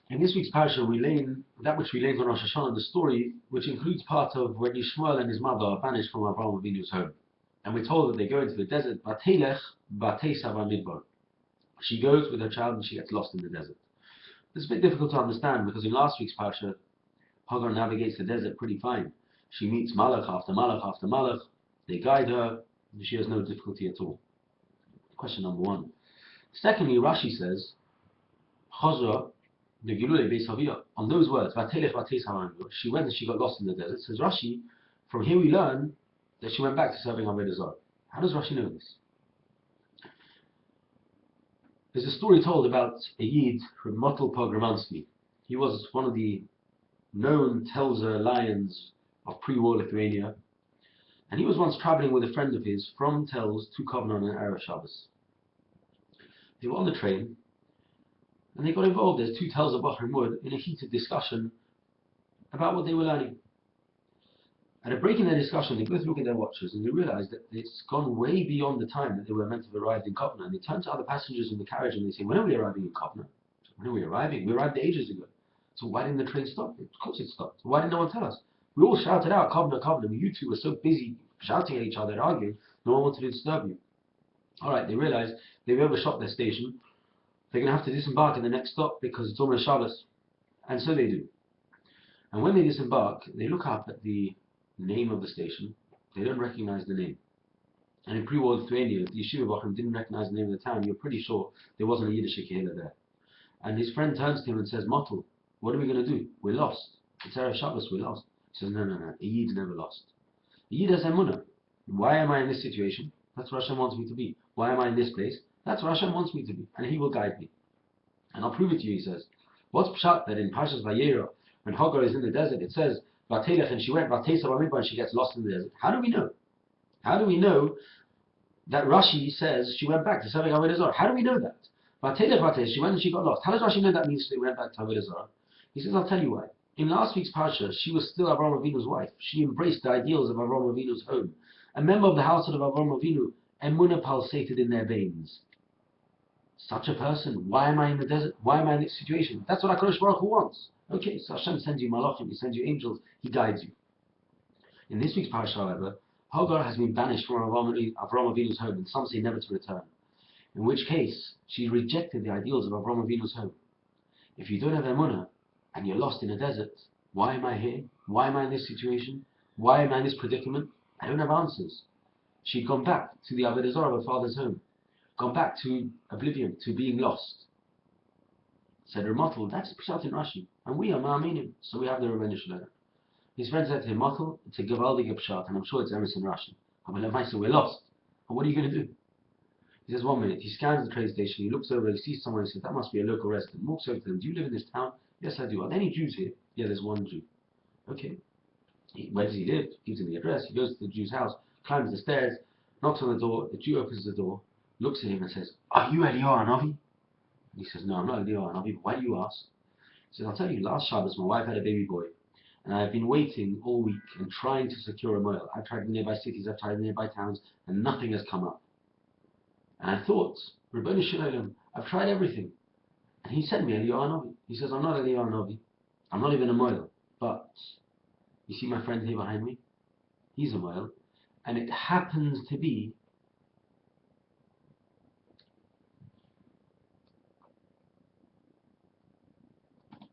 In this week's parasha, we learn that which we learned on Rosh Hashanah, the story which includes part of when Yishmael and his mother are banished from Avraham Avinu's home. And we're told that they go into the desert, Batelech Batesav Midbar. She goes with her child and she gets lost in the desert. This is a bit difficult to understand because in last week's parasha, Hagar navigates the desert pretty fine. She meets Malach after Malach after Malach. They guide her, and she has no difficulty at all. Question number one. Secondly, Rashi says, Chazra, the Gilule Beis Haviyah, on those words, Vatelech Vates Harango, she went and she got lost in the desert. Says Rashi, from here we learn that she went back to serving Avodah Zarah. How does Rashi know this? There's a story told about a Yid from Motel Pogromansky. He was one of the known Telzer lions of pre-war Lithuania, and he was once traveling with a friend of his from Tels to Kovno on Erev Shabbos. They were on the train, and they got involved as two Telzer Bachrim would in a heated discussion about what they were learning. At a break in their discussion, they both look at their watches and they realize that it's gone way beyond the time that they were meant to have arrived in Kovno. And they turn to other passengers in the carriage and they say, when are we arriving in Kovno? When are we arriving? We arrived ages ago. So why didn't the train stop? Of course it stopped. Why didn't no one tell us? We all shouted out, Kovno, Kovno. You two were so busy shouting at each other and arguing, no one wanted to disturb you. Alright, they realized they've overshot their station. They're going to have to disembark at the next stop because it's almost Shabbos. And so they do. And when they disembark, they look up at the name of the station. They don't recognize the name. And in pre-war Lithuania, if the Yeshiva Bachrim didn't recognize the name of the town, you're pretty sure there wasn't a Yiddish Kehillah there. And his friend turns to him and says, Motel, what are we going to do? We're lost. It's Erev Shabbos, we're lost. He says, no. A Yid's never lost. A Yid has emunah. Why am I in this situation? That's where Hashem wants me to be. Why am I in this place? That's where Hashem wants me to be. And He will guide me. And I'll prove it to you, he says. What's pshat that in Parshas Vayera, when Hagar is in the desert, it says, Vatelech, and she went, Vatesa Bamidbar, and she gets lost in the desert. How do we know? How do we know that Rashi says she went back to serving Avodah Zarah? How do we know that? Vatelech, Vates, she went and she got lost. How does Rashi know that means she went back to Avodah Zarah? He says, I'll tell you why. In last week's parsha, she was still Avraham Avinu's wife. She embraced the ideals of Avraham Avinu's home. A member of the household of Avraham Avinu, emunah pulsated in their veins. Such a person, why am I in the desert? Why am I in this situation? That's what HaKadosh Baruch Hu wants. Okay, so Hashem sends you malachim, He sends you angels, He guides you. In this week's parasha, however, Hagar has been banished from Avraham Avinu's home, and some say never to return. In which case, she rejected the ideals of Avraham Avinu's home. If you don't have emunah, and you're lost in a desert, why am I here? Why am I in this situation? Why am I in this predicament? I don't have answers. She'd gone back to the Avodah Zarah of her father's home, gone back to oblivion, to being lost. Said Ramotel, that's pshat in Rashi, and we are Ma'aminim, so we have the Rebbeinu Shalom. His friend said to him, Motel, it's a Gavaldig pshat, and I'm sure it's Emerson Rashi. So we're lost. And what are you going to do? He says, 1 minute. He scans the train station, he looks over, he sees someone, he says, that must be a local resident. Walks over to them, do you live in this town? Yes, I do. Are there any Jews here? Yeah, there's one Jew. Okay. Where does he live? Gives him the address. He goes to the Jew's house, climbs the stairs, knocks on the door. The Jew opens the door, looks at him and says, are you Eliyahu Hanavi? He says, no, I'm not Eliyahu Hanavi, but why do you ask? He says, I'll tell you, last Shabbos my wife had a baby boy, and I've been waiting all week and trying to secure a mile. I've tried nearby cities, I've tried nearby towns, and nothing has come up. And I thought, Rebbeinu Shalom, I've tried everything. And he sent me Eliyahu Hanavi. He says, I'm not Eliyahu Hanavi. I'm not even a mile. But, you see my friend here behind me? He's a mile. And it happens to be